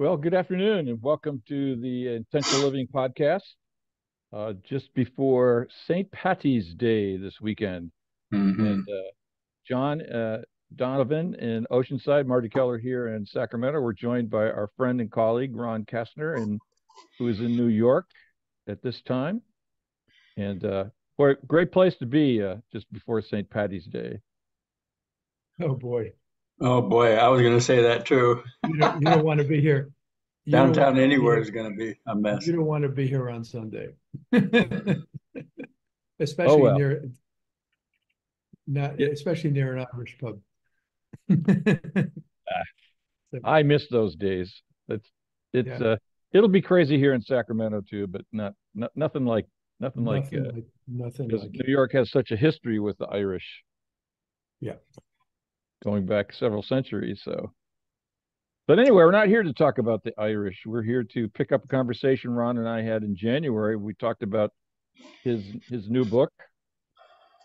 Well, good afternoon and welcome to the Intentional Living podcast. Just before St. Patty's Day this weekend. And John, Donovan in Oceanside, Marty Keller here in Sacramento. We're joined by our friend and colleague, Ron Kastner, who is in New York at this time. And boy, great place to be just before St. Patty's Day. Oh boy. Oh boy, I was going to say that too. You don't want to be here. Downtown anywhere is going to be a mess. You don't want to be here on Sunday. Oh, Especially well. especially near an Irish pub. I miss those days. Yeah. It'll be crazy here in Sacramento too, but nothing like Nothing because like New York has such a history with the Irish. Yeah. Going back several centuries. So, but anyway, we're not here to talk about the Irish. We're here to pick up a conversation Ron and I had in January. We talked about his new book,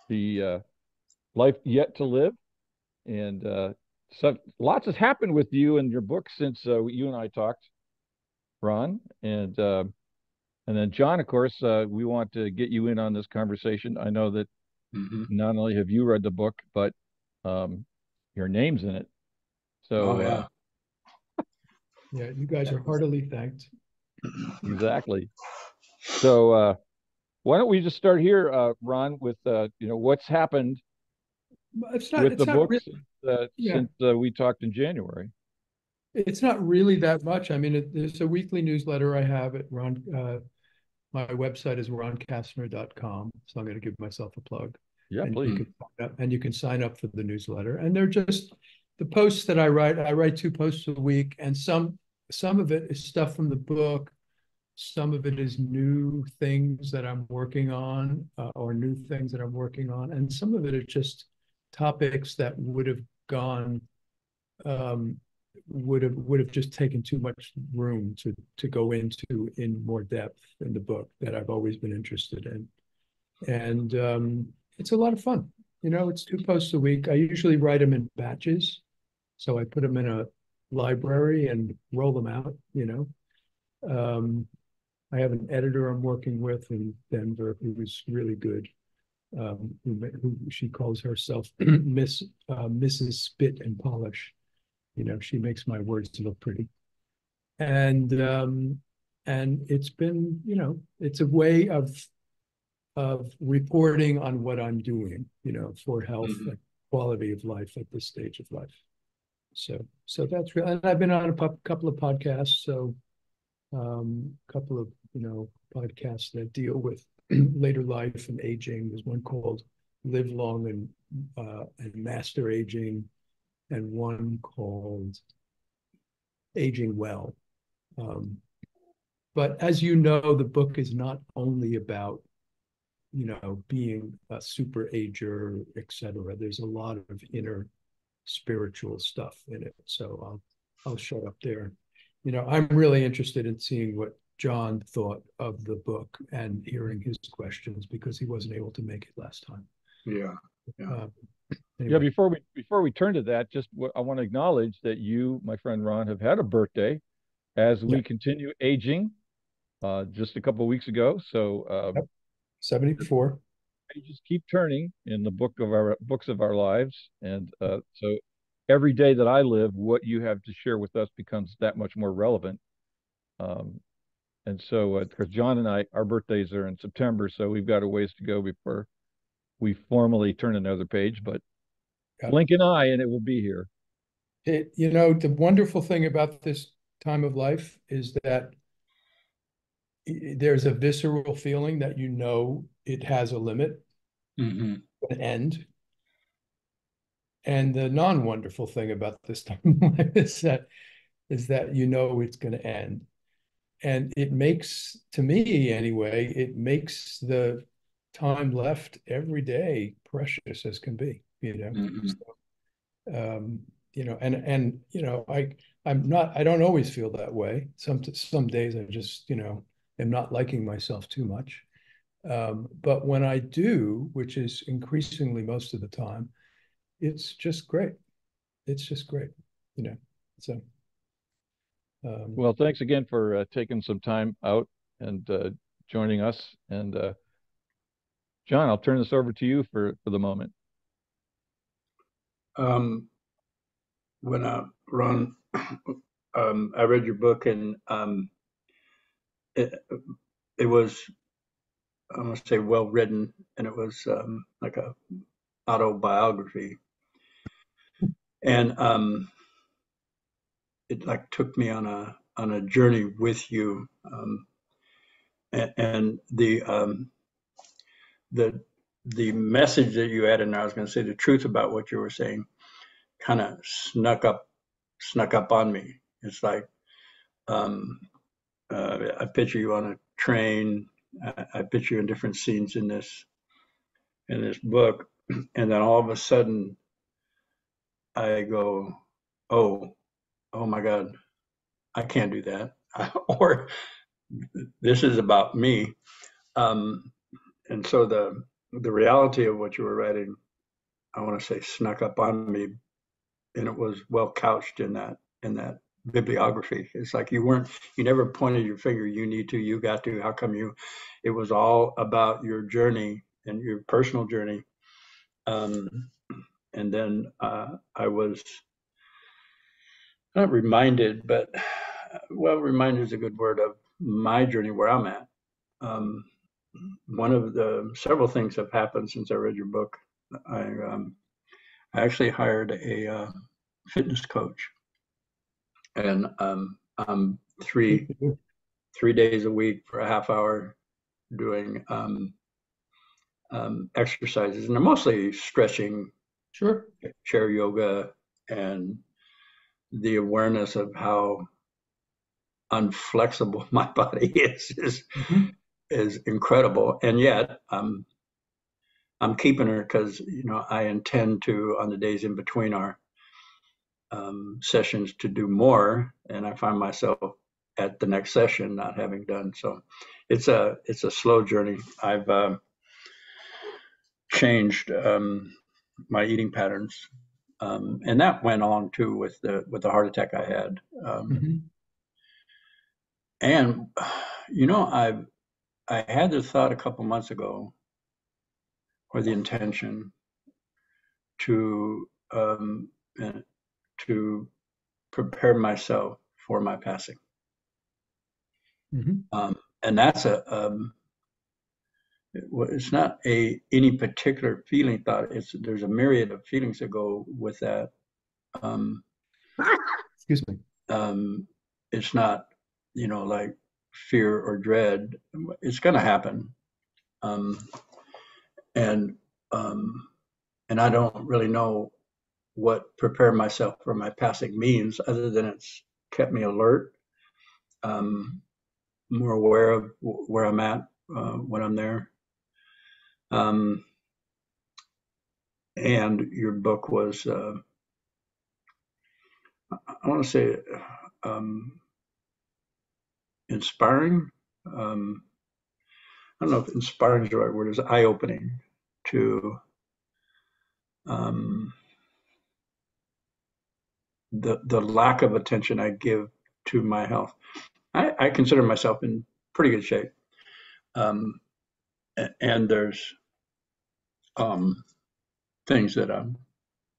The Life Yet to Live, and so lots has happened with you and your book since you and I talked, Ron, and then John. Of course, we want to get you in on this conversation. I know that not only have you read the book, but your name's in it. So, yeah, you guys are heartily thanked. Exactly. So, why don't we just start here, Ron, with what's happened with the book since we talked in January. It's not really that much. I mean, there's a weekly newsletter I have at Ron. My website is ronkastner.com, so I'm going to give myself a plug. Yeah, and please. You can sign up for the newsletter, and they're just the posts that I write. I write 2 posts a week, and some of it is stuff from the book. Some of it is new things that I'm working on, or new things that I'm working on, and some of it is just topics that would have gone, would have just taken too much room to go into in more depth in the book that I've always been interested in, and it's a lot of fun. It's 2 posts a week. I usually write them in batches, so I put them in a library and roll them out. I have an editor I'm working with in Denver who is really good. Who she calls herself Mrs. Spit and Polish. She makes my words look pretty. And it's been, it's a way of reporting on what I'm doing, for health and quality of life at this stage of life. So that's real. And I've been on a couple of podcasts. So couple of podcasts that deal with later life and aging. There's one called Live Long and Master Aging, and one called Aging Well. But as you know, the book is not only about being a super ager, etc. There's a lot of inner spiritual stuff in it. So I'll shut up there. I'm really interested in seeing what John thought of the book and hearing his questions, because he wasn't able to make it last time. Yeah. Yeah. Before we turn to that, I want to acknowledge that you, my friend Ron, have had a birthday as we continue aging. Just a couple of weeks ago. So 74. Pages keep turning in the books of our lives, and so every day that I live, what you have to share with us becomes that much more relevant. And so, because John and I, our birthdays are in September, so we've got a ways to go before we formally turn another page. But blink an eye, and it will be here. The wonderful thing about this time of life is that there's a visceral feeling that it has a limit, an end. And the non-wonderful thing about this time of life is that it's going to end. And it makes, to me anyway, it makes the time left every day precious as can be, I don't always feel that way. Some days I just, am not liking myself too much. But when I do, which is increasingly most of the time, it's just great. It's just great, so. Well, thanks again for taking some time out and joining us. And John, I'll turn this over to you for the moment. When Ron, I read your book, and it was, I want to say, well written, and it was like a autobiography, and it like took me on a journey with you, and the message that you had in there, I was going to say the truth about what you were saying, kind of snuck up on me. It's like I picture you on a train. I picture you in different scenes in this book, and then all of a sudden, I go, "Oh my God, I can't do that," or "This is about me." And so the reality of what you were writing, I want to say, snuck up on me, and it was well couched in that bibliography. It's like you never pointed your finger. You got to. How come you? It was all about your journey and your personal journey. And then I was not reminded, but reminded is a good word, of my journey where I'm at. One of the several things have happened since I read your book. I actually hired a fitness coach, and I'm three days a week for a half hour doing exercises, and they're mostly stretching, Sure, chair yoga, and the awareness of how unflexible my body is incredible. And yet I'm keeping her because I intend to, on the days in between our sessions, to do more, and I find myself at the next session not having done so. It's a slow journey. I've changed my eating patterns, and that went on too with the heart attack I had. And I had the thought a couple months ago, or the intention, to prepare myself for my passing. And that's it's not any particular feeling thought. There's a myriad of feelings that go with that. Excuse me. It's not, like fear or dread. It's going to happen. And I don't really know what prepare myself for my passing means, other than it's kept me alert, more aware of where I'm at when I'm there. And your book was, I want to say, inspiring. I don't know if inspiring is the right word. It's eye-opening to the lack of attention I give to my health. I consider myself in pretty good shape. And there's things that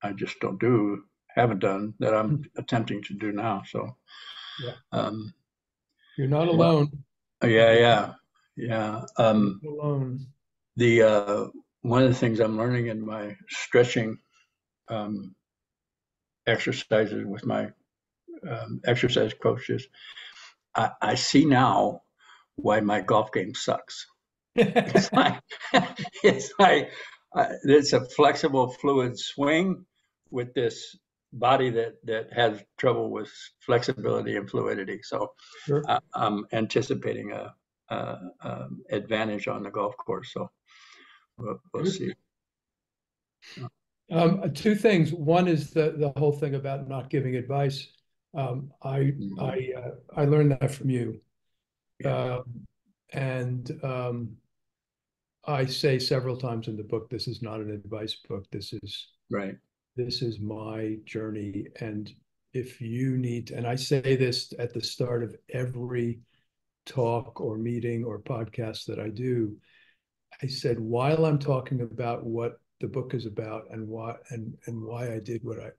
I just don't do, haven't done, that I'm attempting to do now. So You're not alone. Yeah. Alone. The one of the things I'm learning in my stretching exercises with my exercise coaches, I see now why my golf game sucks. It's like it's a flexible, fluid swing with this body that has trouble with flexibility and fluidity. So Sure. I'm anticipating a advantage on the golf course. So we'll see. Two things. One is the whole thing about not giving advice. I learned that from you. And I say several times in the book, this is not an advice book. This is right. This is my journey, and if you need, and I say this at the start of every talk or meeting or podcast that I do, I said, while I'm talking about what the book is about and why I do what I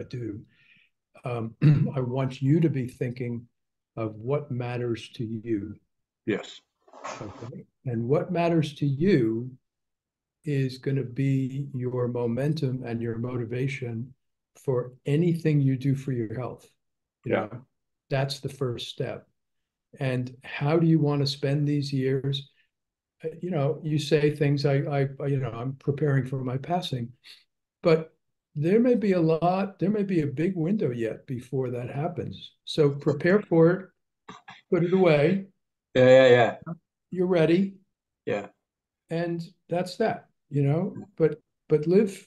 do, I want you to be thinking of what matters to you. Yes. Okay. And what matters to you is going to be your momentum and your motivation for anything you do for your health. You know, that's the first step. And how do you want to spend these years? You know, you say things, I'm preparing for my passing, but there may be a big window yet before that happens. So prepare for it, put it away. Yeah. You're ready. Yeah. And that's that, you know, but live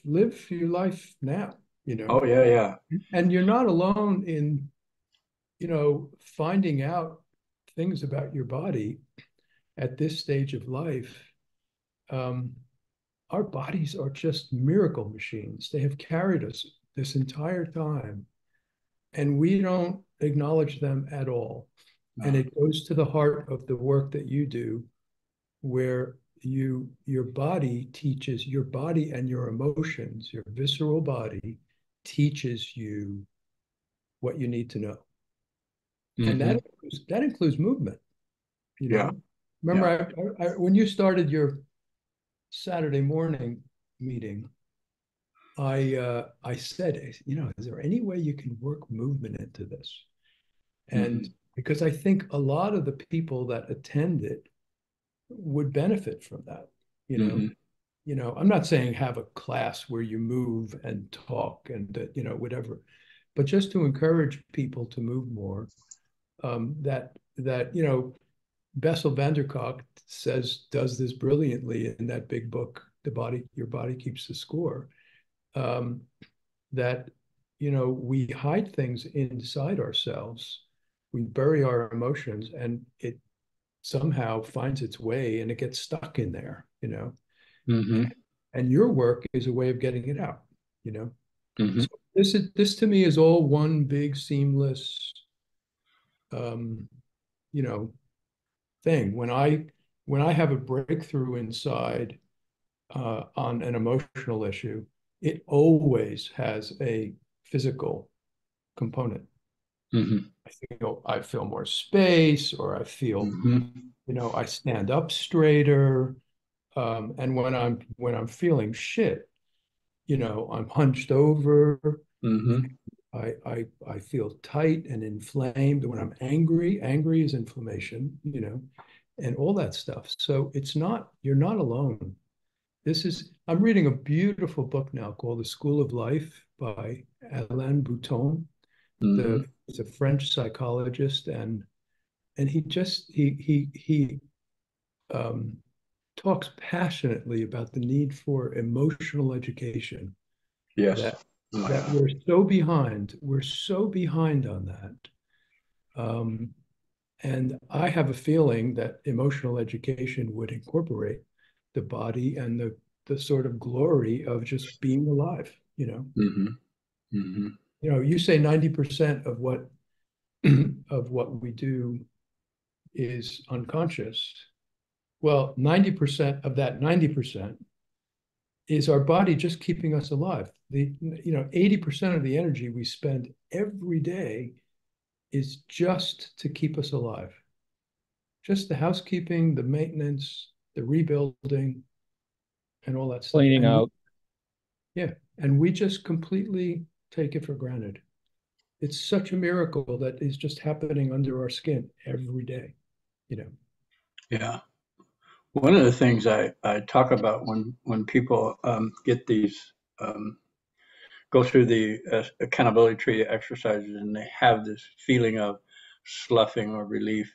your life now, you know. Oh, yeah. And you're not alone in, you know, finding out things about your body at this stage of life. Our bodies are just miracle machines. They have carried us this entire time, and we don't acknowledge them at all. No. And it goes to the heart of the work that you do, where your body teaches, your body and your emotions, your visceral body teaches you what you need to know. And that includes movement, you know. Yeah. Remember, when you started your Saturday morning meeting, I said, you know, is there any way you can work movement into this? And because I think a lot of the people that attend it would benefit from that, you know. You know, I'm not saying have a class where you move and talk and you know, whatever, but just to encourage people to move more. That you know, Bessel van der Kolk does this brilliantly in that big book, Your Body Keeps the Score. That, you know, we hide things inside ourselves, we bury our emotions, and it somehow finds its way and it gets stuck in there, you know. And your work is a way of getting it out, you know. So this to me is all one big seamless, you know, thing. When I have a breakthrough inside on an emotional issue, it always has a physical component. I feel more space, or I feel, you know, I stand up straighter. And when I'm feeling shit, you know, I'm hunched over. I feel tight and inflamed. When I'm angry is inflammation, you know, and all that stuff. So you're not alone. I'm reading a beautiful book now called The School of Life by Alain Bouton. He's a French psychologist, and he talks passionately about the need for emotional education. Yes. That we're so behind on that. And I have a feeling that emotional education would incorporate the body and the sort of glory of just being alive, you know. You know, you say 90% of what we do is unconscious. Well, 90% of that 90% is our body just keeping us alive. 80% of the energy we spend every day is just to keep us alive. Just the housekeeping, the maintenance, the rebuilding, and all that stuff. Cleaning out. And we just completely take it for granted. It's such a miracle that is just happening under our skin every day, you know. Yeah. One of the things I talk about when people get these, go through the accountability tree exercises, and they have this feeling of sloughing or relief,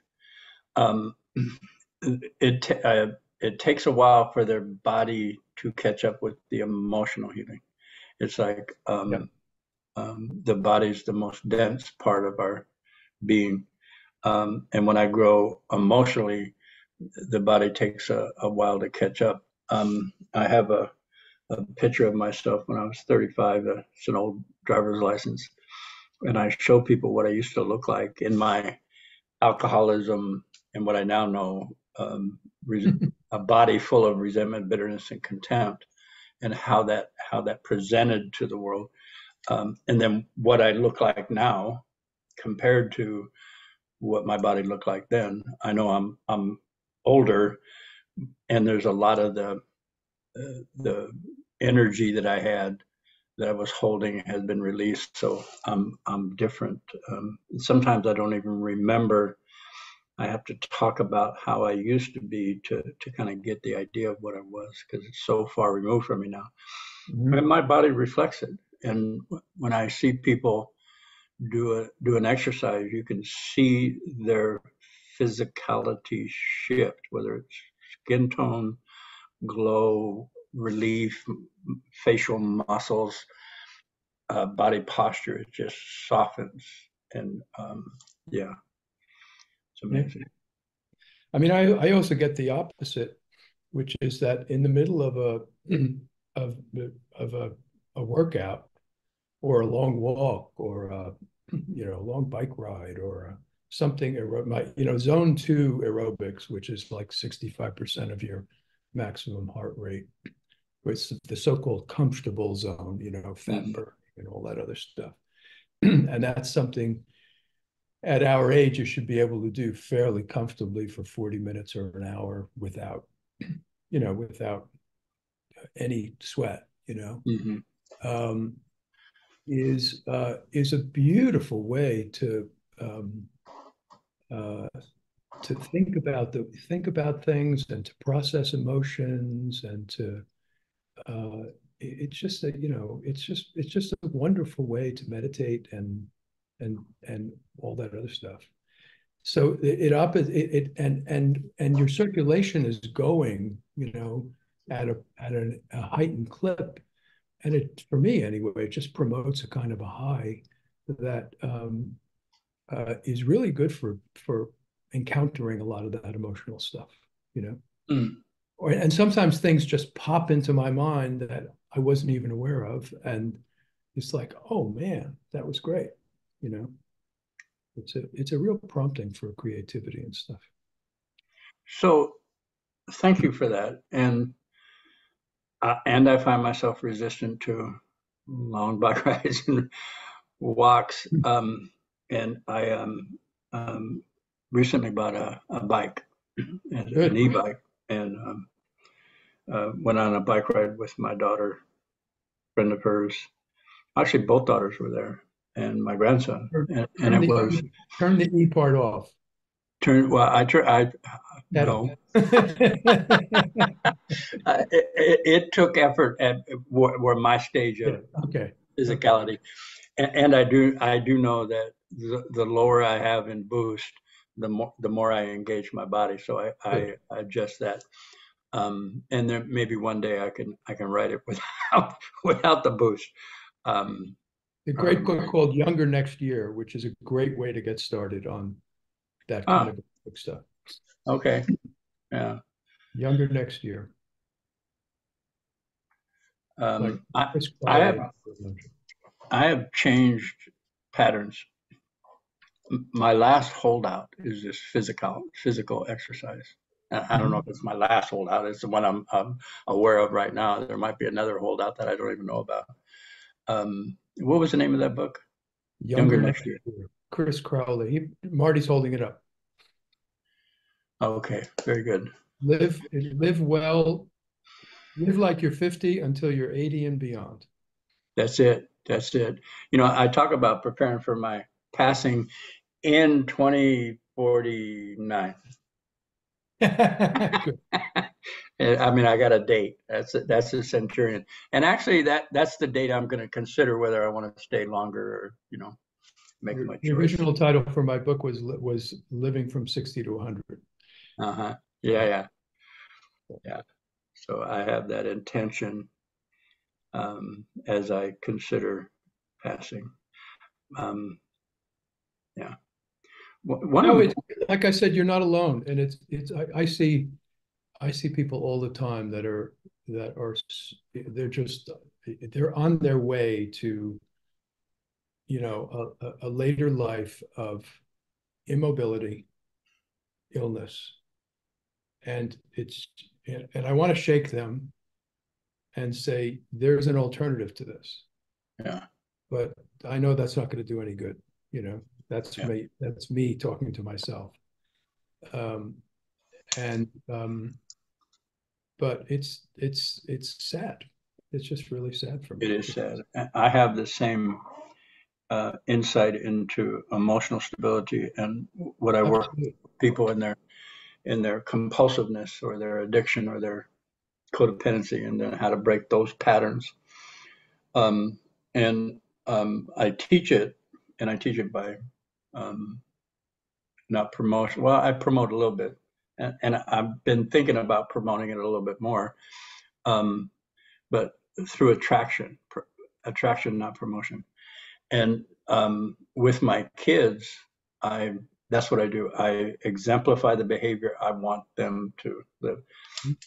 it takes a while for their body to catch up with the emotional healing. It's like the body's the most dense part of our being. And when I grow emotionally, the body takes a while to catch up. I have a picture of myself when I was 35. It's an old driver's license. and I show people what I used to look like in my alcoholism and what I now know, a body full of resentment, bitterness, and contempt, and how that presented to the world, and then what I look like now compared to what my body looked like then. I know I'm older, and there's a lot of the energy that I had that I was holding has been released. So I'm different. Sometimes I don't even remember. I have to talk about how I used to be to kind of get the idea of what I was, because it's so far removed from me now. And my body reflects it. And when I see people do an exercise, you can see their physicality shift, whether it's skin tone, glow, relief, facial muscles, body posture. It just softens, and yeah, it's amazing. I mean, I also get the opposite, which is that in the middle of a workout, or a long walk, or a long bike ride, or something, zone 2 aerobics, which is like 65% of your maximum heart rate, it's the so-called comfortable zone, fat burning and all that other stuff. And that's something at our age you should be able to do fairly comfortably for 40 minutes or an hour without any sweat, is a beautiful way to think about things, and to process emotions, and to it's just a wonderful way to meditate and all that other stuff. So and your circulation is going, at a heightened clip, and it, for me anyway, it just promotes a kind of a high that is really good for encountering a lot of that emotional stuff, and sometimes things just pop into my mind that I wasn't even aware of, and it's like, oh man, that was great. It's a real prompting for creativity and stuff. So thank you for that. And I find myself resistant to long bike rides and walks. And I recently bought a bike, an e-bike, and went on a bike ride with my daughter, a friend of hers. Actually, both daughters were there, and my grandson. And it was turn the e part off. No. It took effort at where my stage of physicality, and I do know that the lower I have in boost, the more I engage my body. So I adjust that, and then maybe one day I can ride it without the boost. A great book called Younger Next Year, which is a great way to get started on that kind of stuff. Okay. Yeah. Younger Next Year. I have changed patterns. My last holdout is this physical exercise. I don't know if it's my last holdout. It's the one I'm aware of right now. There might be another holdout that I don't even know about. What was the name of that book? Younger Next Year. Chris Crowley. Marty's holding it up. Okay, very good. Live well. Live like you're 50 until you're 80 and beyond. That's it. I talk about preparing for my passing in 2049. Good. I mean, I got a date. That's the centurion, and actually, that's the date I'm going to consider whether I want to stay longer or make my choice. The original title for my book was Living from 60 to 100. Yeah. So I have that intention as I consider passing. Yeah. Like I said, you're not alone, and I see people all the time that are they're on their way to a later life of immobility, illness, and I want to shake them and say there's an alternative to this. Yeah. But I know that's not going to do any good. That's Yeah. me. That's me talking to myself. And but it's sad. It's just really sad for me. It is sad. I have the same insight into emotional stability, and what I work with people in their compulsiveness or their addiction or their codependency, and then how to break those patterns. And I teach it, and I teach it by not promotion. Well, I promote a little bit, and I've been thinking about promoting it a little bit more, but through attraction, not promotion. And with my kids, that's what I do. I exemplify the behavior I want them to live,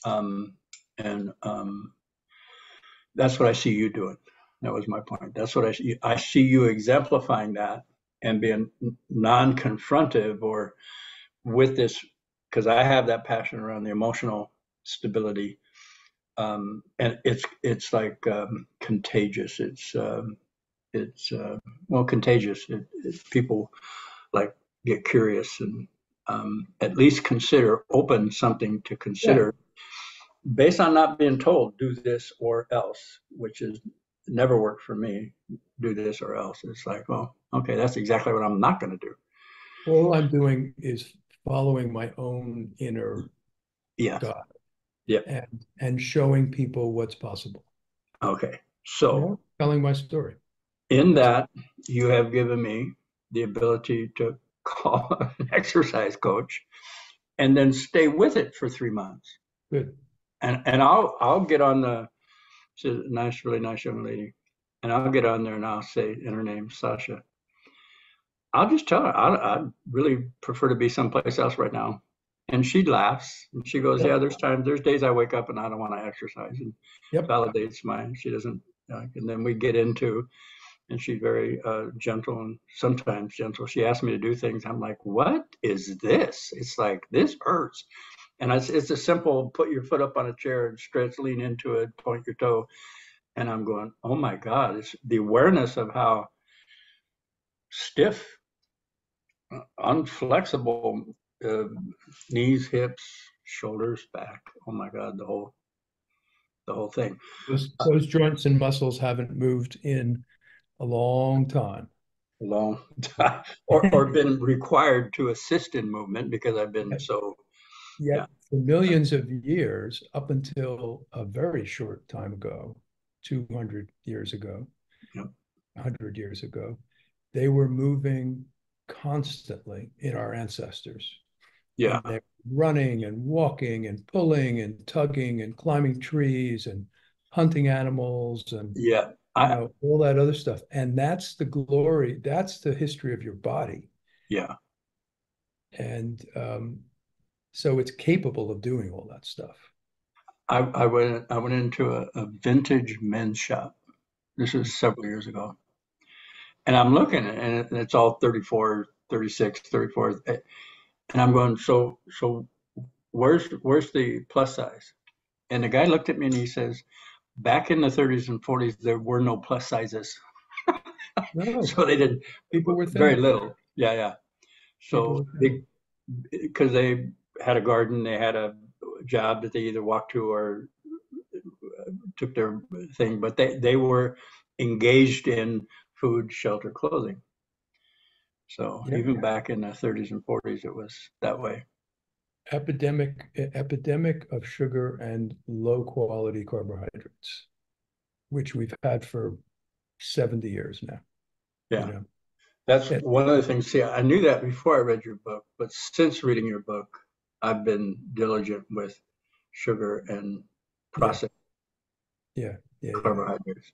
and that's what I see you doing. That was my point. That's what I see you exemplifying that and being non-confrontive or with this, because I have that passion around the emotional stability, and it's like contagious. It's well, contagious. People like get curious and at least open something to consider, based on not being told do this or else, which is never worked for me. Do this or else. It's like, well, okay, that's exactly what I'm not going to do. All I'm doing is following my own inner God. Yeah. And showing people what's possible. Okay. So telling my story. In that, you have given me the ability to call an exercise coach and then stay with it for 3 months. Good. And I'll get on the, she's a nice, really nice young lady, and I'll get on there and I'll say, in her name, Sasha, I'll just tell her I'd really prefer to be someplace else right now. And she laughs and she goes, yeah, there's days I wake up and I don't want to exercise, and validates she doesn't, and then we get into, and she's very gentle and sometimes gentle. She asks me to do things. I'm like, what is this? It's like, this hurts. And it's a simple, put your foot up on a chair and stretch, lean into it, point your toe. And I'm going, oh my God, it's the awareness of how stiff, unflexible, knees, hips, shoulders, back. Oh my God, the whole thing. Those joints and muscles haven't moved in a long time. Or been required to assist in movement because I've been so. Yet for millions of years, up until a very short time ago, 200 years ago, 100 years ago, they were moving constantly in our ancestors. Yeah. And they're running and walking and pulling and tugging and climbing trees and hunting animals and all that other stuff. And that's the glory. That's the history of your body. Yeah. And so it's capable of doing all that stuff. I went into a vintage men's shop. This was several years ago. And I'm looking and it's all 34, 36, 34. And I'm going, so where's the plus size? And the guy looked at me and he says, back in the 30s and 40s, there were no plus sizes. No. So they did. People were very little. Yeah. So because they had a garden, they had a job that they either walked to or took their thing, but they were engaged in food, shelter, clothing. So even back in the 30s and 40s, it was that way. Epidemic of sugar and low quality carbohydrates, which we've had for 70 years now. Yeah. That's one of the things. See, I knew that before I read your book, but since reading your book, I've been diligent with sugar and processed carbohydrates.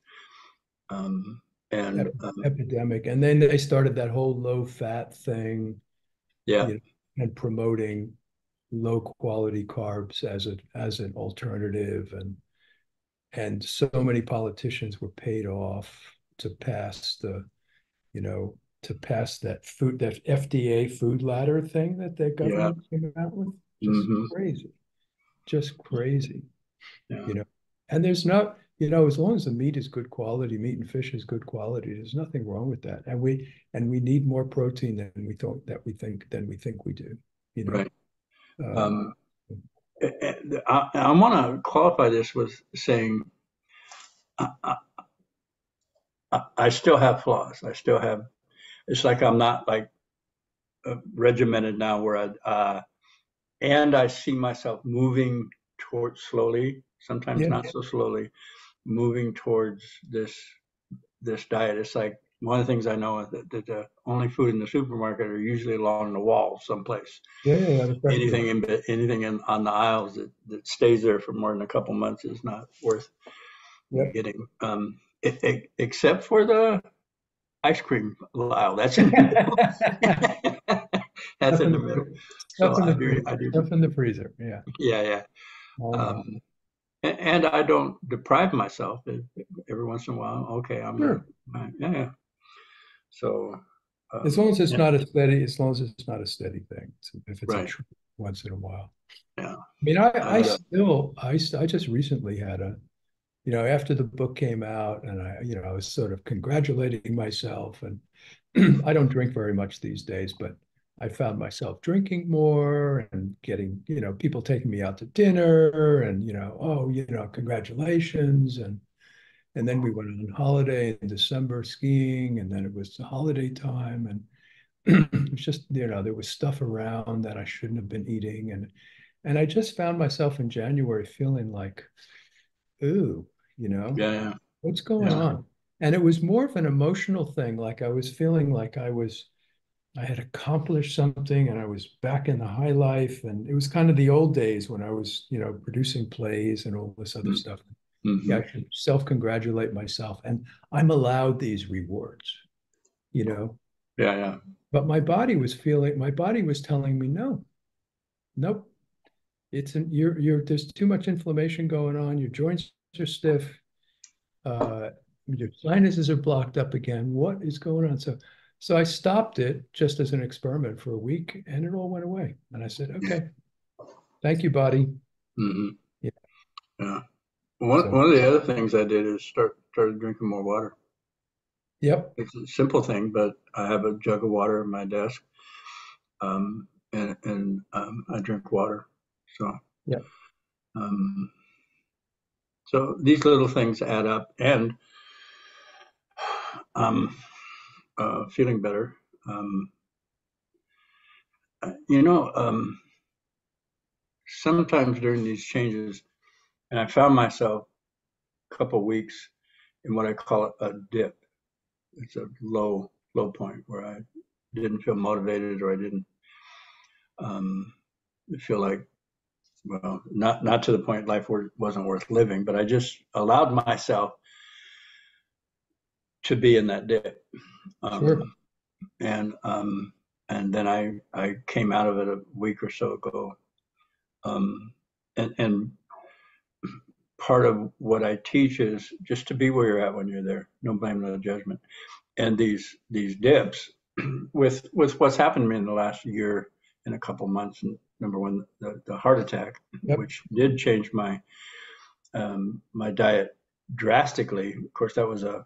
Epidemic. And then they started that whole low fat thing. And promoting low quality carbs as an alternative, and so many politicians were paid off to pass the to pass that FDA food ladder thing that the Yeah. government came out with. Just Mm-hmm. crazy. Just crazy. Yeah. And there's not, as long as the meat is good quality, meat and fish is good quality, there's nothing wrong with that. And we need more protein than we think we do, Right. Um, I want to qualify this with saying I still have flaws. It's like I'm not like regimented now where and I see myself moving towards slowly, sometimes yeah, not so slowly, moving towards this diet. It's like one of the things I know is that the only food in the supermarket are usually along the wall someplace. that's right. Anything on the aisles that stays there for more than a couple months is not worth getting. Except for the ice cream aisle. That's in the middle. That's in the middle. So I do. Stuff in the freezer. Yeah. Yeah. And I don't deprive myself every once in a while. Okay, Sure. Yeah. So as long as it's not a steady thing. So if it's right. a treat once in a while. Yeah. I mean, I just recently had after the book came out, and I was sort of congratulating myself, and I don't drink very much these days, but I found myself drinking more and getting, people taking me out to dinner and, congratulations. And then we went on holiday in December skiing, and then it was the holiday time. And it was just, there was stuff around that I shouldn't have been eating. And I just found myself in January feeling like, ooh, Yeah. what's going on? And it was more of an emotional thing. Like I was feeling like I had accomplished something and I was back in the high life. And it was kind of the old days when I was, producing plays and all this other stuff. Mm-hmm. Yeah, I should self-congratulate myself. And I'm allowed these rewards, Yeah. But my body was telling me, no, nope. There's too much inflammation going on. Your joints are stiff. Your sinuses are blocked up again. What is going on? So I stopped it just as an experiment for a week, and it all went away. And I said, okay, thank you, body. Mm-hmm. Yeah. One of the other things I did is started drinking more water. Yep. It's a simple thing, but I have a jug of water at my desk, and I drink water. So yeah. So these little things add up, and feeling better. Sometimes during these changes, and I found myself a couple of weeks in what I call a dip. It's a low point where I didn't feel motivated, or I didn't feel like, well, not to the point life wasn't worth living, but I just allowed myself to be in that dip. Sure. And then I came out of it a week or so ago. And part of what I teach is just to be where you're at when you're there. No blame, no judgment. And these dips with what's happened to me in the last year and a couple months. And number one, the heart attack, which did change my my diet drastically. Of course, that was I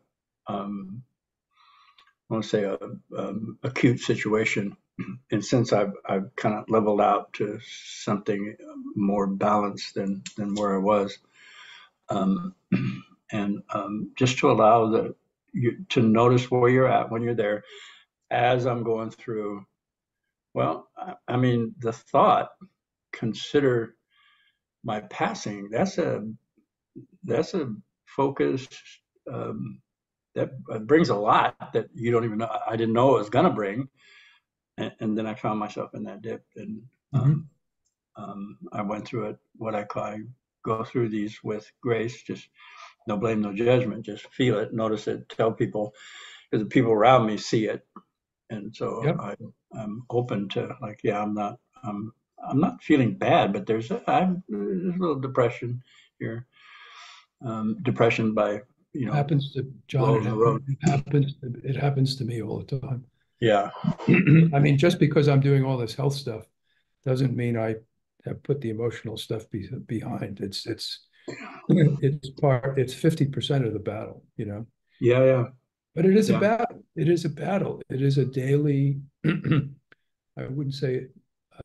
want to say a acute situation, and since I've kind of leveled out to something more balanced than where I was, and just to allow you to notice where you're at when you're there, as I'm going through. Well, I mean, the thought, consider my passing. That's a focus. That brings a lot that you don't even know. I didn't know it was going to bring, and then I found myself in that dip, and I went through it. I go through these with grace, just no blame, no judgment. Just feel it, notice it, tell people, because the people around me see it, and so I'm open to like, yeah, I'm not feeling bad, but there's a little depression here, depression by Happens to John. It happens to me all the time. Yeah. I mean, just because I'm doing all this health stuff doesn't mean I have put the emotional stuff behind. It's 50% of the battle, Yeah. But it is a battle. It is a battle. It is a daily. I wouldn't say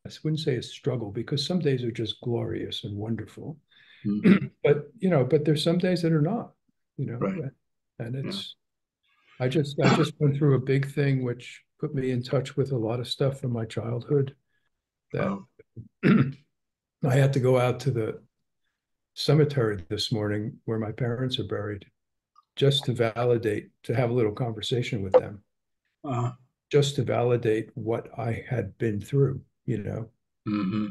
a struggle, because some days are just glorious and wonderful. Mm-hmm. But there's some days that are not, Right. and it's. I just went through a big thing which put me in touch with a lot of stuff from my childhood that I had to go out to the cemetery this morning where my parents are buried, just to have a little conversation with them, just to validate what I had been through, Mm-hmm.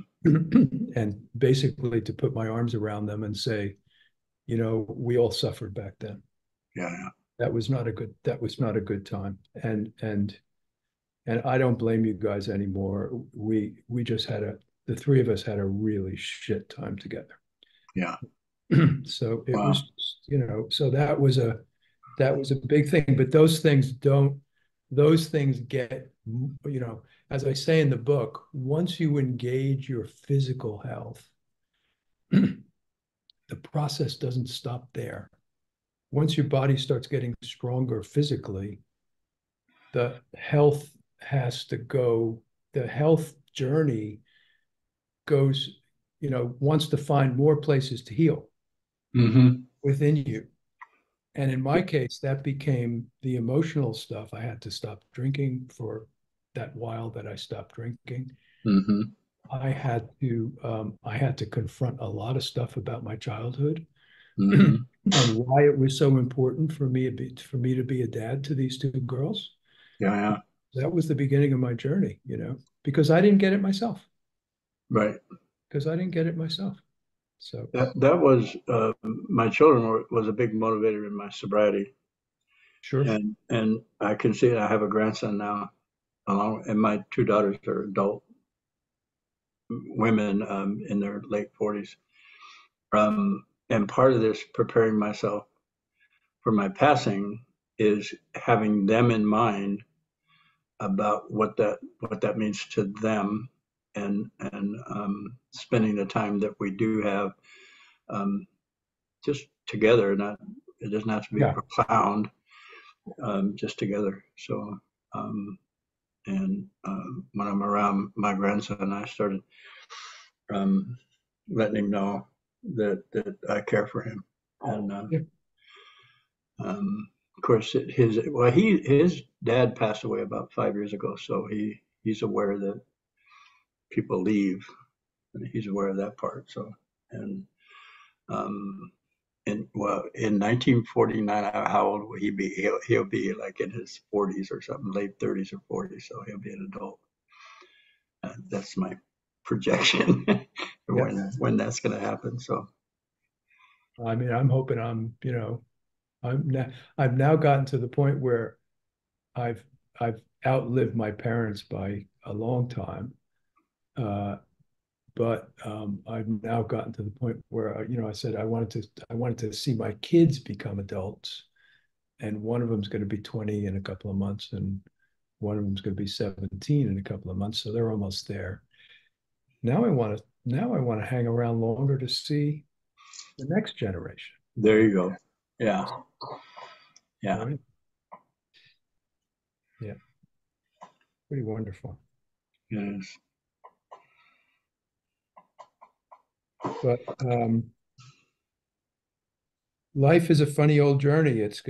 and basically to put my arms around them and say, we all suffered back then. Yeah. That was not a good time. And I don't blame you guys anymore. We just the three of us had a really shit time together. Yeah. So it was, so that was a big thing. But those things get, as I say in the book, once you engage your physical health, the process doesn't stop there. Once your body starts getting stronger physically, the health journey goes, wants to find more places to heal within you. And in my case, that became the emotional stuff. I had to stop drinking for that while that I stopped drinking. Mm-hmm. I had to confront a lot of stuff about my childhood Mm-hmm. and why it was so important for me to be a dad to these two girls. Yeah. That was the beginning of my journey, because I didn't get it myself. Right. Because I didn't get it myself. So that was my children was a big motivator in my sobriety. Sure. And I can see it. I have a grandson now, and my two daughters are adult women in their late 40s. And part of this preparing myself for my passing is having them in mind about what that means to them, and spending the time that we do have just together. It doesn't have to be profound, just together. So when I'm around my grandson, I started letting him know that I care for him. And of course, his dad passed away about 5 years ago, so he's aware that people leave, and he's aware of that part. So, and in 1949, how old will he be? He'll be like in his 40s or something, late 30s or 40s. So he'll be an adult. That's my projection when that's going to happen. So, I mean, I'm hoping I've now gotten to the point where I've outlived my parents by a long time. But I've now gotten to the point where I said I wanted to see my kids become adults, and one of them is going to be 20 in a couple of months, and one of them is going to be 17 in a couple of months, so they're almost there. Now I want to hang around longer to see the next generation. There you go. Yeah. Right? Yeah. Pretty wonderful. Yes. But life is a funny old journey. It's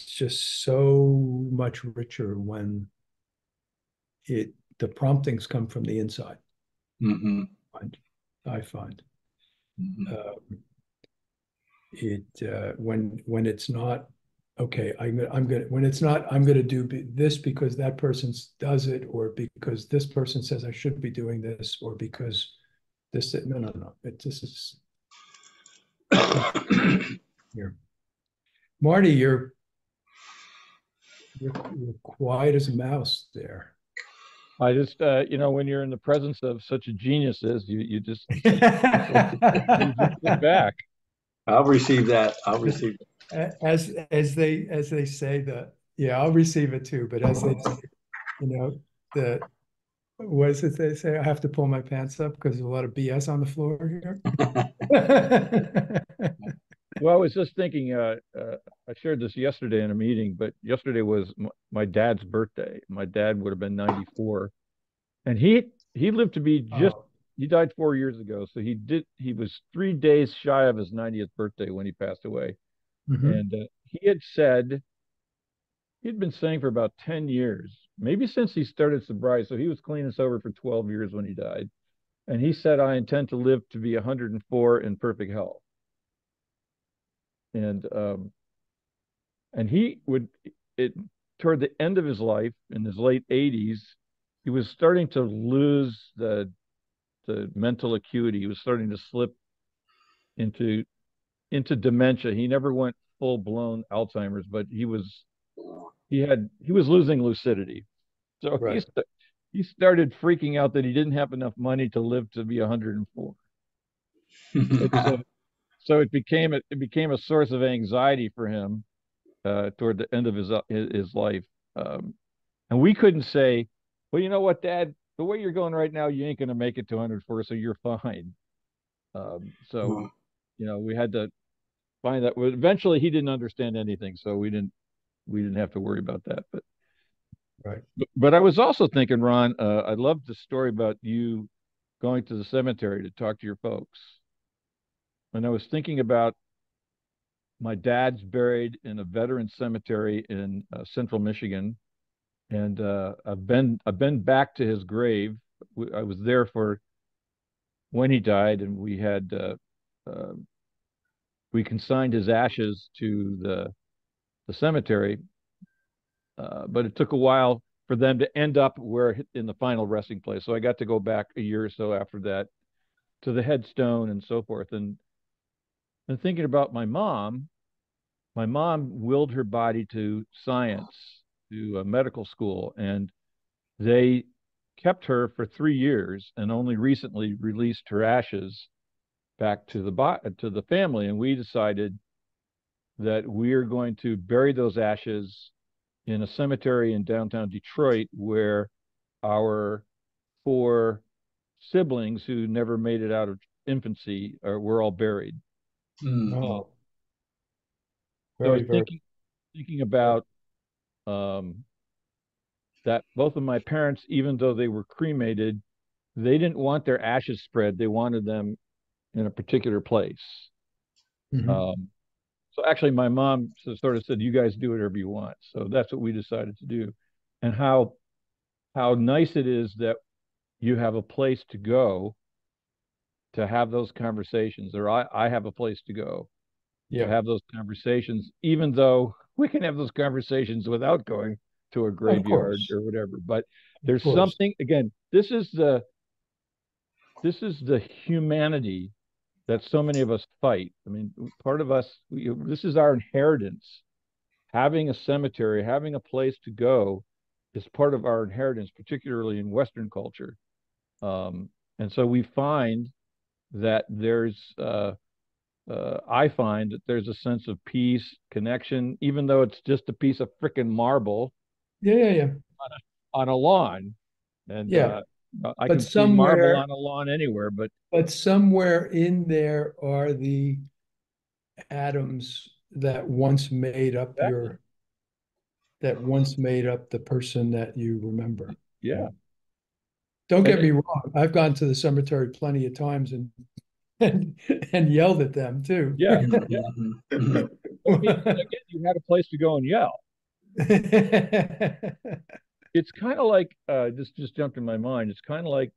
just so much richer when the promptings come from the inside. Mm-hmm. I find Mm-hmm. When it's not okay, I'm gonna do this because that person does it, or because this person says I should be doing this, or because this. No. This is here. Marty, you're quiet as a mouse there. I just, when you're in the presence of such a genius as you just sit back. I'll receive that. I'll receive it. As they say that, yeah, I'll receive it too. But as they say, the what is it they say? I have to pull my pants up because there's a lot of BS on the floor here. Well, I was just thinking, I shared this yesterday in a meeting, but yesterday was my dad's birthday. My dad would have been 94, and he lived to be Oh. he died 4 years ago. So he was 3 days shy of his 90th birthday when he passed away. Mhm. And he'd been saying for about 10 years, maybe since he started sobriety. So he was clean and sober for 12 years when he died. And he said, I intend to live to be 104 in perfect health. And he would it toward the end of his life in his late 80s, he was starting to lose the mental acuity. He was starting to slip into dementia. He never went full blown Alzheimer's, but he was losing lucidity. So Right. he started freaking out that he didn't have enough money to live to be 104. So it became a source of anxiety for him toward the end of his life. Um, and we couldn't say, well, you know what, Dad, the way you're going right now, you ain't going to make it to 104, so you're fine. So, we had to find that. Well, eventually, he didn't understand anything, so we didn't have to worry about that. Right. But I was also thinking, Ron, I loved the story about you going to the cemetery to talk to your folks. And I was thinking about my dad's buried in a veteran cemetery in central Michigan, and I've been back to his grave. I was there for when he died, and uh, we consigned his ashes to the cemetery, but it took a while for them to end up where in the final resting place. So I got to go back a year or so after that to the headstone and so forth. And thinking about my mom willed her body to science, to medical school, and they kept her for 3 years and only recently released her ashes back to the family. And we decided that we're going to bury those ashes in a cemetery in downtown Detroit where our four siblings who never made it out of infancy were all buried. Oh, So I was very, very. thinking about um, that both of my parents, even though they were cremated, they didn't want their ashes spread. They wanted them in a particular place. Mhm. Um, so actually, my mom sort of said, "You guys do whatever you want." So that's what we decided to do, and how nice it is that you have a place to go to have those conversations, or I have a place to go to Yeah, have those conversations, even though we can have those conversations without going to a of graveyard course, or whatever. But of there's course. something, again, this is the humanity that so many of us fight. I mean, part of us, this is our inheritance. Having a cemetery, having a place to go is part of our inheritance, particularly in Western culture. And so we find that I find that there's a sense of peace, connection, even though it's just a piece of freaking marble Yeah, yeah, yeah, on a lawn. And yeah. I But can see marble somewhere, on a lawn anywhere, but but somewhere in there are the atoms exactly. that once made up the person that you remember. Yeah. Yeah. Don't And get me wrong. I've gone to the cemetery plenty of times and, and yelled at them too. yeah, yeah. But I mean, again, you had a place to go and yell. It's kind of like this just jumped in my mind. It's kind of like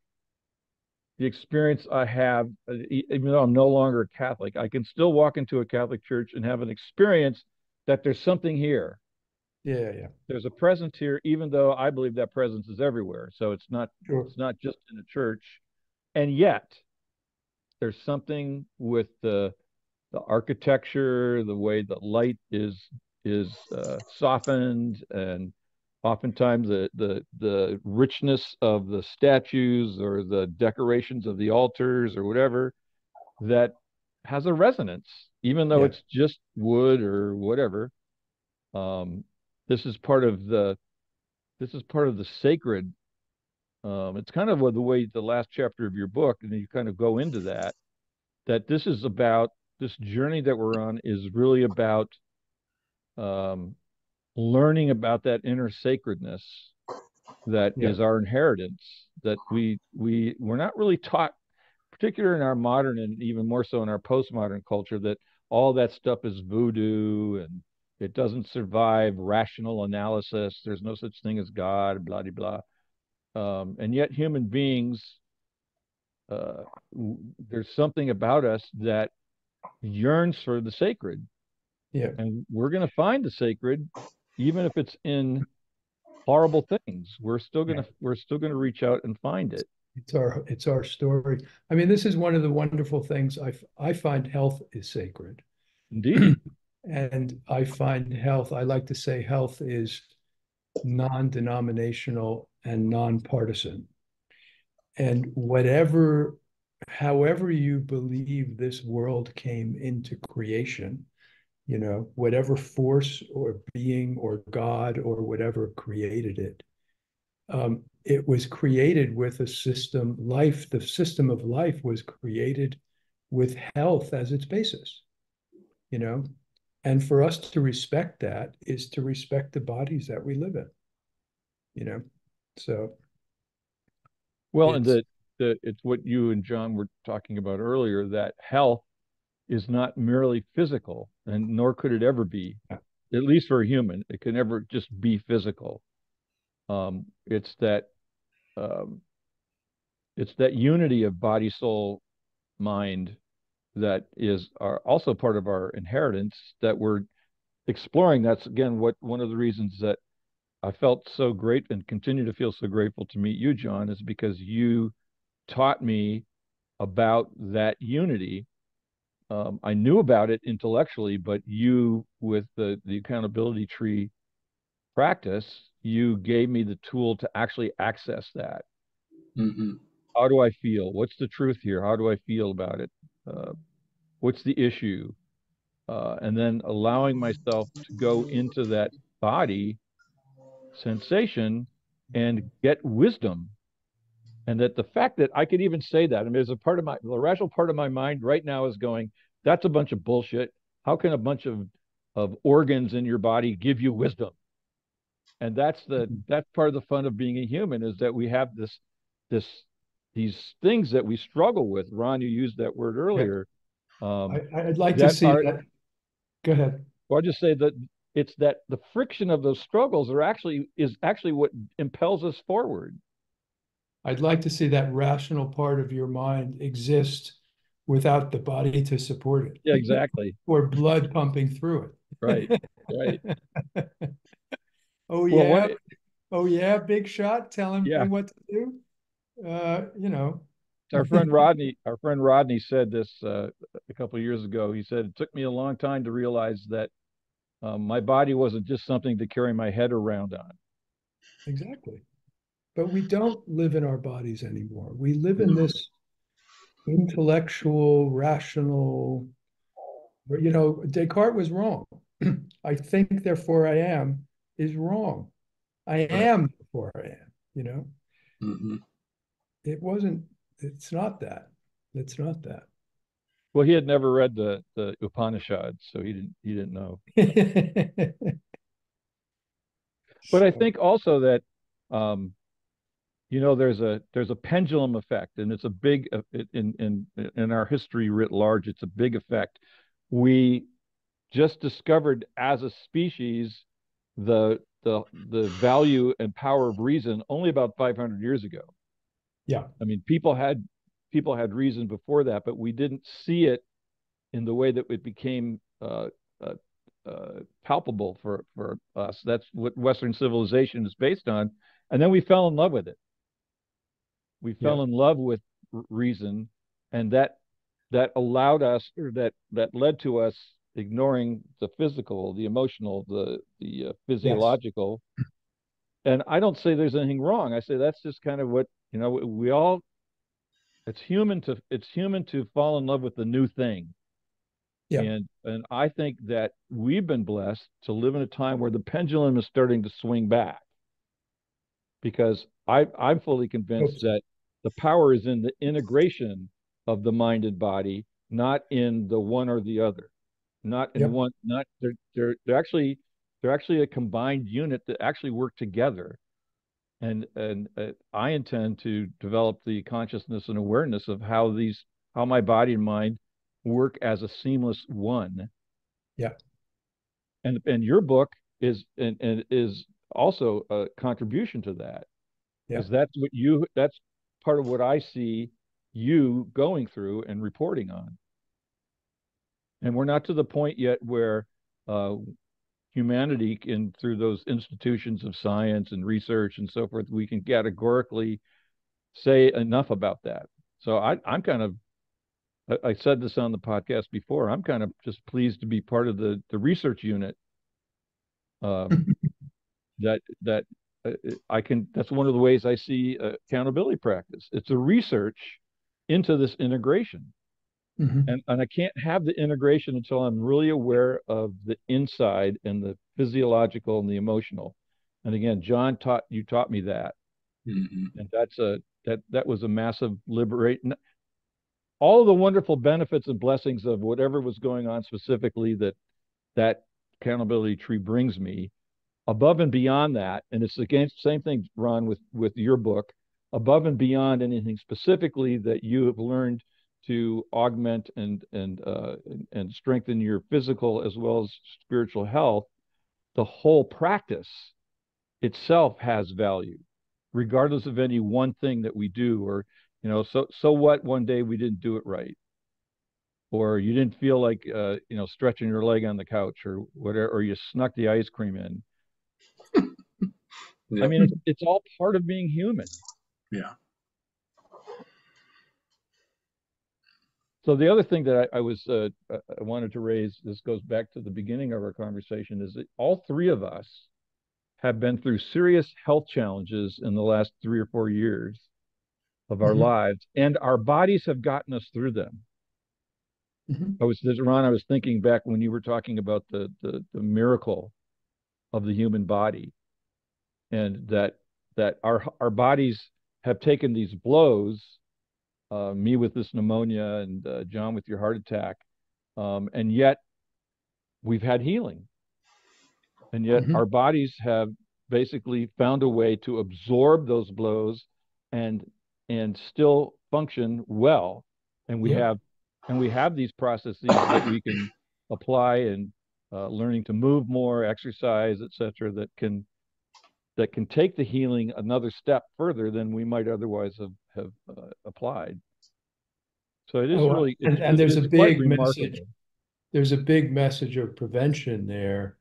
the experience I have, even though I'm no longer a Catholic, I can still walk into a Catholic church and have an experience that there's something here. Yeah, yeah, There's a presence here, even though I believe that presence is everywhere. So sure. it's not just in a church. And yet there's something with the architecture, the way the light is softened, and oftentimes the richness of the statues or the decorations of the altars or whatever that has a resonance, even though Yeah. it's just wood or whatever. Um, this is part of the sacred. It's kind of the way the last chapter of your book, and you kind of go into that this is about this journey that we're on is really about um, learning about that inner sacredness that Yeah. is our inheritance that we're not really taught, particularly in our modern and even more so in our postmodern culture, that all that stuff is voodoo and it doesn't survive rational analysis. There's no such thing as God, blah blah blah. And yet human beings, uh, there's something about us that yearns for the sacred, Yeah. and we're going to find the sacred, even if it's in horrible things. Yeah. We're still gonna reach out and find it. It's our story. I mean, this is one of the wonderful things I find health is sacred. Indeed. And I find health, I like to say health is non-denominational and non-partisan. And however you believe this world came into creation, whatever force or being or God or whatever created it, it was created with a system. The system of life was created with health as its basis, you know. And for us to respect that is to respect the bodies that we live in, you know. So Well, and it's it's what you and John were talking about earlier, that health is not merely physical, and nor could it ever be, at least for a human. It can never just be physical. It's that um, it's that unity of body, soul, mind that is also part of our inheritance that we're exploring. That's again what one of the reasons that I felt so great and continue to feel so grateful to meet you, John, is because you taught me about that unity. I knew about it intellectually, but you, with the accountability tree practice, you gave me the tool to actually access that. Mm-hmm. How do I feel? What's the truth here? How do I feel about it? Uh, what's the issue? And then allowing myself to go into that body sensation and get wisdom. And that the fact that I could even say that, I mean, there's the rational part of my mind right now is going, that's a bunch of bullshit. How can a bunch of organs in your body give you wisdom? And that's part of the fun of being a human, is that we have this these things that we struggle with. Ron, you used that word yeah. earlier. Um, I'd like to that see are that. Go ahead. Well, I just say that it's that the friction of those struggles is actually what impels us forward. I'd like to see that rational part of your mind exist without the body to support Yeah, it exactly. or blood pumping through Right. Right. it. Oh Well, yeah, oh yeah, big shot telling me yeah, what to do. You know. our friend Rodney said this a couple of years ago. He said it took me a long time to realize that my body wasn't just something to carry my head around on. Exactly. But we don't live in our bodies anymore. We live in this intellectual, rational, Descartes was wrong. I think, therefore I am is wrong. I Right. am, therefore I am, Mm-hmm. It wasn't, it's not that. It's not that. Well, he had never read the Upanishads, so he didn't know. But I So, think also that um, there's a pendulum effect, and it's a big in our history writ large. It's a big effect. We just discovered as a species the value and power of reason only about 500 years ago. yeah, I mean, people had reason before that, but we didn't see it in the way that it became uh, palpable for us. That's what Western civilization is based on, and then we fell in love with it. We yeah, fell in love with reason, and that allowed us, or that led to us ignoring the physical, the emotional, the yes, physiological, and I don't say there's anything wrong. I say that's just kind of what, we all, it's human to fall in love with the new thing. Yeah. And I think that we've been blessed to live in a time where the pendulum is starting to swing back, because I'm fully convinced Hope so. that the power is in the integration of the mind and body, not in the one or the other. Not in Yep. one, not they're actually a combined unit that actually work together. And I intend to develop the consciousness and awareness of how my body and mind work as a seamless one. Yeah. And your book is also a contribution to that, Yeah. because that's part of what I see you going through and reporting on. And we're not to the point yet where uh, humanity can, through those institutions of science and research and so forth, we can categorically say enough about that. So I'm kind of, I said this on the podcast before, I'm kind of just pleased to be part of the research unit, um, that I can, that's one of the ways I see accountability practice. It's a research into this integration. Mhm. And I can't have the integration until I'm really aware of the inside and the physiological and the emotional. And again, John taught me that. And that was a massive liberation. All of the wonderful benefits and blessings of whatever was going on specifically that accountability tree brings me, above and beyond that, and it's against the same thing, Ron, with your book, above and beyond anything specifically that you have learned to augment and strengthen your physical as well as spiritual health, the whole practice itself has value, regardless of any one thing that we do. Or, so what, one day we didn't do it right, or you didn't feel like stretching your leg on the couch or whatever, or you snuck the ice cream in. I Yep. mean, it's all part of being human. Yeah. So the other thing that I wanted to raise, this goes back to the beginning of our conversation, is that all three of us have been through serious health challenges in the last 3 or 4 years of our Mhm. lives, and our bodies have gotten us through them. Mhm. Ron, I was thinking back when you were talking about the miracle of the human body, and that our bodies have taken these blows, me with this pneumonia, and John with your heart attack, and yet we've had healing, and yet Mhm. our bodies have basically found a way to absorb those blows and still function well. And we Yeah. have these processes that we can apply, and learning to move more, exercise, etc., that can take the healing another step further than we might otherwise have applied. So it is Oh, really, and there's a it's quite big message. remarkable. There's a big message of prevention there,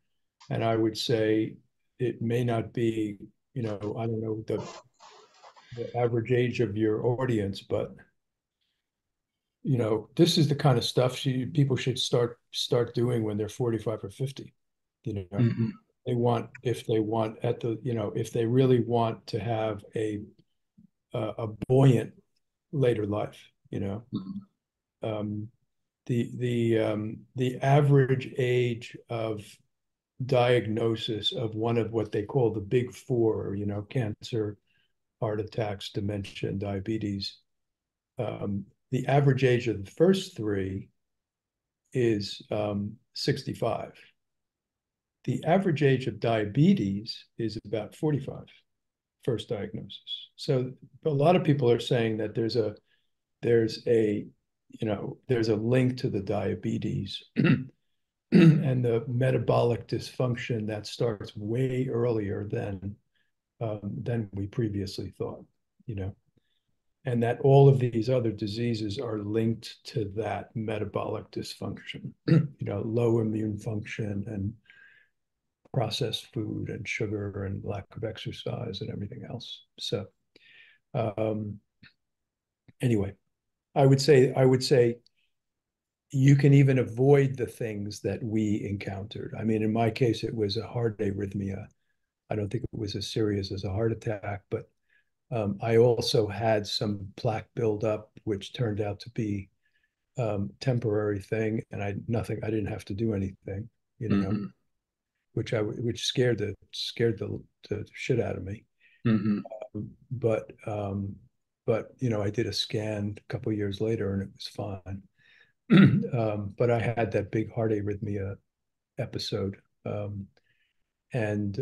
and I would say it may not be, I don't know the average age of your audience, but this is the kind of stuff people should start doing when they're 45 or 50. Mhm. If they want if they really want to have a buoyant later life, Mhm. um, the average age of diagnosis of one of what they call the big four, cancer, heart attacks, dementia, and diabetes. The average age of the first three is 65. The average age of diabetes is about 45, first diagnosis. So a lot of people are saying that there's a there's a link to the diabetes and the metabolic dysfunction that starts way earlier than we previously thought, and that all of these other diseases are linked to that metabolic dysfunction, low immune function and processed food and sugar and lack of exercise and everything else. So um, anyway, I would say you can even avoid the things that we encountered. I mean, in my case, it was a heart arrhythmia. I don't think it was as serious as a heart attack, but I also had some plaque buildup, which turned out to be temporary thing, and I didn't have to do anything, which scared the shit out of me. But I did a scan a couple of years later, and it was fine. But I had that big heart arrhythmia episode, and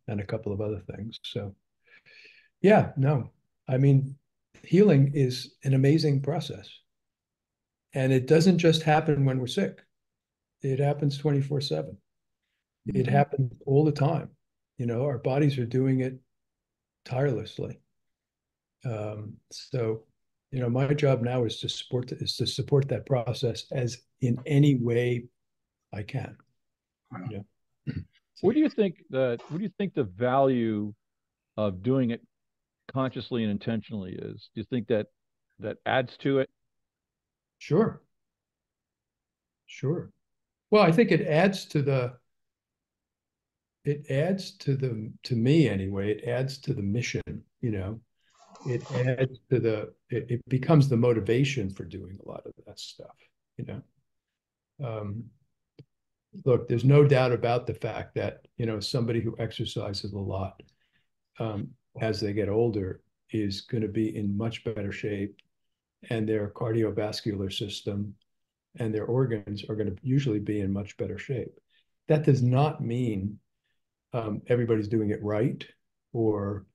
a couple of other things. So yeah, no, I mean, healing is an amazing process, and it doesn't just happen when we're sick. It happens 24/7. It happens all the time. Our bodies are doing it tirelessly. So, my job now is to support that process as in any way I can. Wow. What do you think the value of doing it consciously and intentionally is? Do you think that adds to it? Sure. Well, I think to me anyway, it adds to the mission, it adds to it becomes the motivation for doing a lot of that stuff, look, there's no doubt about the fact that, somebody who exercises a lot, as they get older is going to be in much better shape, and their cardiovascular system and their organs are going to usually be in much better shape. That does not mean everybody's doing it right, or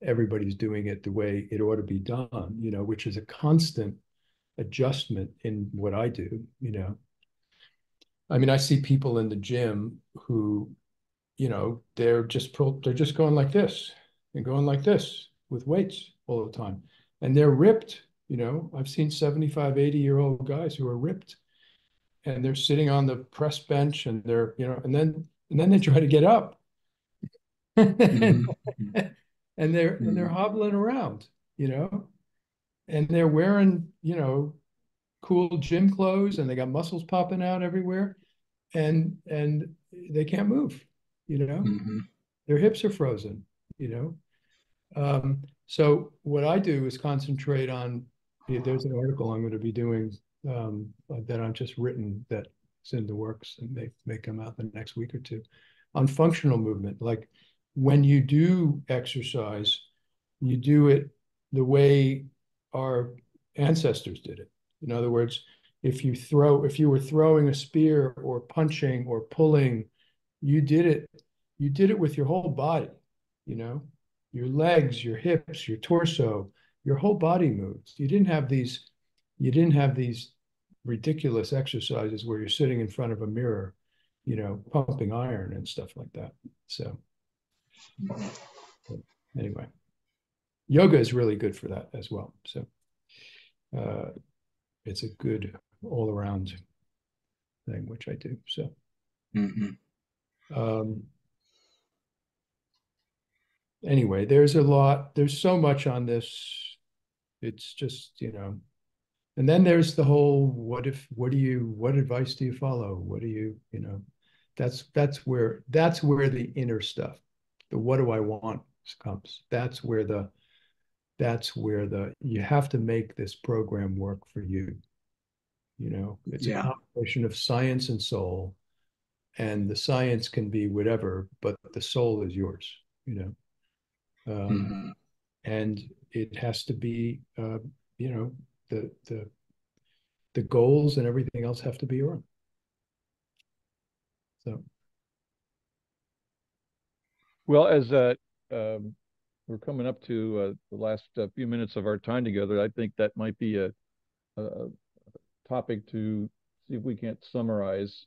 everybody's doing it the way it ought to be done, which is a constant adjustment in what I do. I mean, I see people in the gym who, they're just going like this and going like this with weights all the time, and they're ripped. I've seen 75, 80-year-old guys who are ripped, and they're sitting on the press bench, and they're, and then they try to get up. And they're hobbling around, and they're wearing, cool gym clothes, and they got muscles popping out everywhere, and they can't move, their hips are frozen, so what I do is concentrate on, there's an article I'm going to be doing, that I've just written, that's in the works, and may come out the next week or two, on functional movement. Like, when you do exercise, you do it the way our ancestors did it. In other words, if you were throwing a spear or punching or pulling, you did it with your whole body, your legs, your hips, your torso, your whole body moves. You didn't have these ridiculous exercises where you're sitting in front of a mirror, pumping iron and stuff like that. So anyway, yoga is really good for that as well. So it's a good all around thing, which I do. So anyway, there's so much on this. It's just, and then there's the whole, what advice do you follow? What do you, that's where the inner stuff, the what do I want comes. That's where you have to make this program work for you. It's a combination of science and soul, and the science can be whatever, but the soul is yours, and it has to be, the goals and everything else have to be your own. So, well, as we're coming up to the last few minutes of our time together, I think that might be a topic to see if we can't summarize.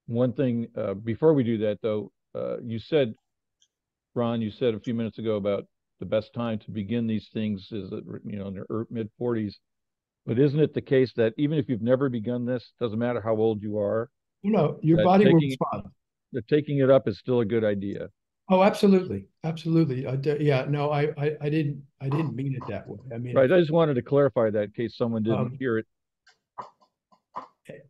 One thing before we do that, though, Ron, you said a few minutes ago about the best time to begin these things is, in their mid-40s. But isn't it the case that even if you've never begun this, doesn't matter how old you are, your body will respond. That taking it up is still a good idea. Oh, absolutely, absolutely. Yeah, no, I didn't mean it that way. I mean, right. I just wanted to clarify that in case someone didn't hear it.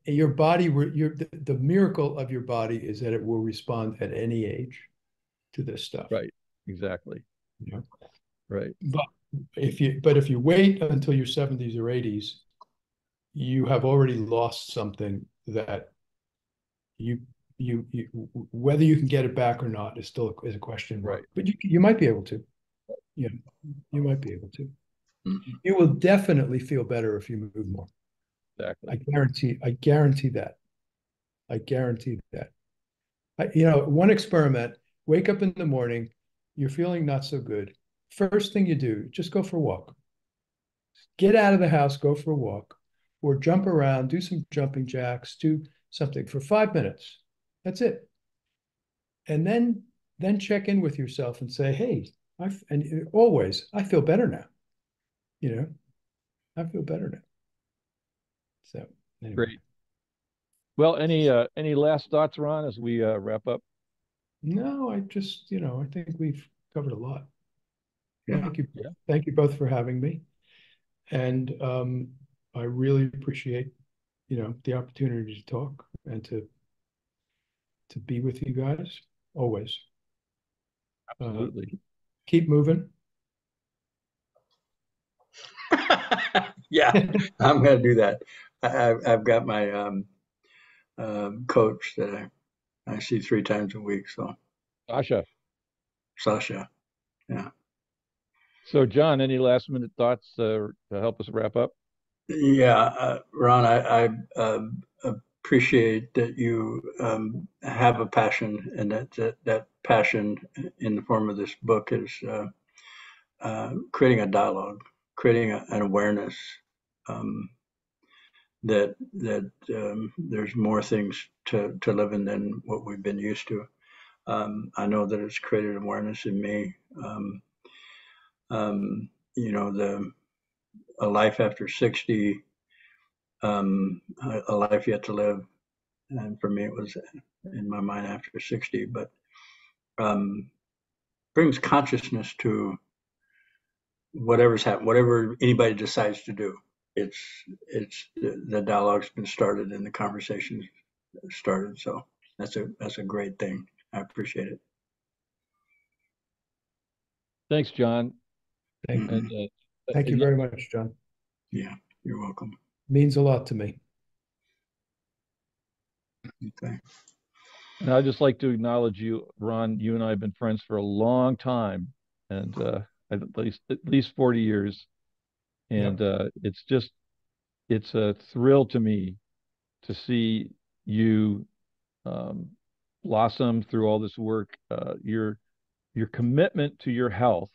Your body, the miracle of your body is that it will respond at any age. to this stuff. Right. Exactly. You know? Right. But if you wait until your 70s or 80s, you have already lost something that you whether you can get it back or not is still a question mark. Right. But you might be able to. Yeah, you might be able to. Mm-hmm. You will definitely feel better if you move more. Exactly. I guarantee that. I guarantee that. One experiment, wake up in the morning, you're feeling not so good. First thing you do, just go for a walk. Get out of the house, go for a walk, or jump around, do some jumping jacks, do something for 5 minutes. That's it. And then check in with yourself and say, hey, and always, I feel better now. I feel better now. So anyway. Great. Well, any last thoughts, Ron, as we wrap up? No, I just, I think we've covered a lot. Yeah. Thank you. Yeah. Thank you both for having me. And I really appreciate, the opportunity to talk and to be with you guys always. Absolutely. Keep moving. Yeah, I'm going to do that. I've got my coach that I see 3 times a week. So Sasha, yeah. So, John, any last minute thoughts to help us wrap up? Yeah, Ron, I appreciate that you have a passion, and that passion in the form of this book is creating a dialogue, creating an awareness that there's more things to live in than what we've been used to. I know that it's created awareness in me. A life after 60, a life yet to live, and for me it was in my mind after 60, but brings consciousness to whatever's happened, whatever anybody decides to do. It's the dialogue's been started and the conversation started, so that's a great thing. I appreciate it. Thanks, John. Thank you. And, Thank you very much, John. Yeah, you're welcome. Means a lot to me. Okay. And I'd just like to acknowledge you, Ron. You and I have been friends for a long time, and at least 40 years. And it's a thrill to me to see you blossom through all this work. Your commitment to your health,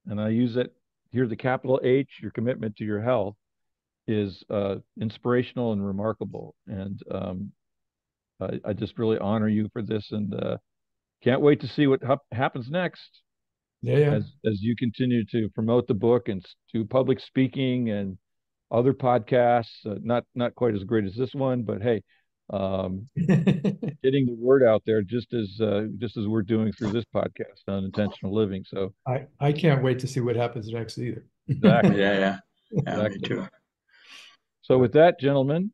and I use it here, the capital H. Your commitment to your health is inspirational and remarkable. And I just really honor you for this, and can't wait to see what happens next. Yeah. As you continue to promote the book and do public speaking and other podcasts, not quite as great as this one, but hey, getting the word out there just as we're doing through this podcast on intentional living. So I can't wait to see what happens next either. exactly. Yeah, Exactly. me too. So with that, gentlemen,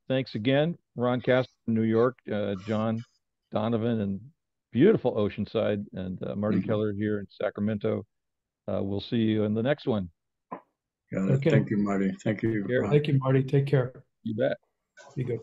thanks again. Ron Kastner from New York, John Donovan and beautiful Oceanside, and Marty Keller here in Sacramento. We'll see you in the next one. Got it. Okay. Thank you, Marty. Thank you, Ron. Thank you, Marty. Take care. You bet. Be good.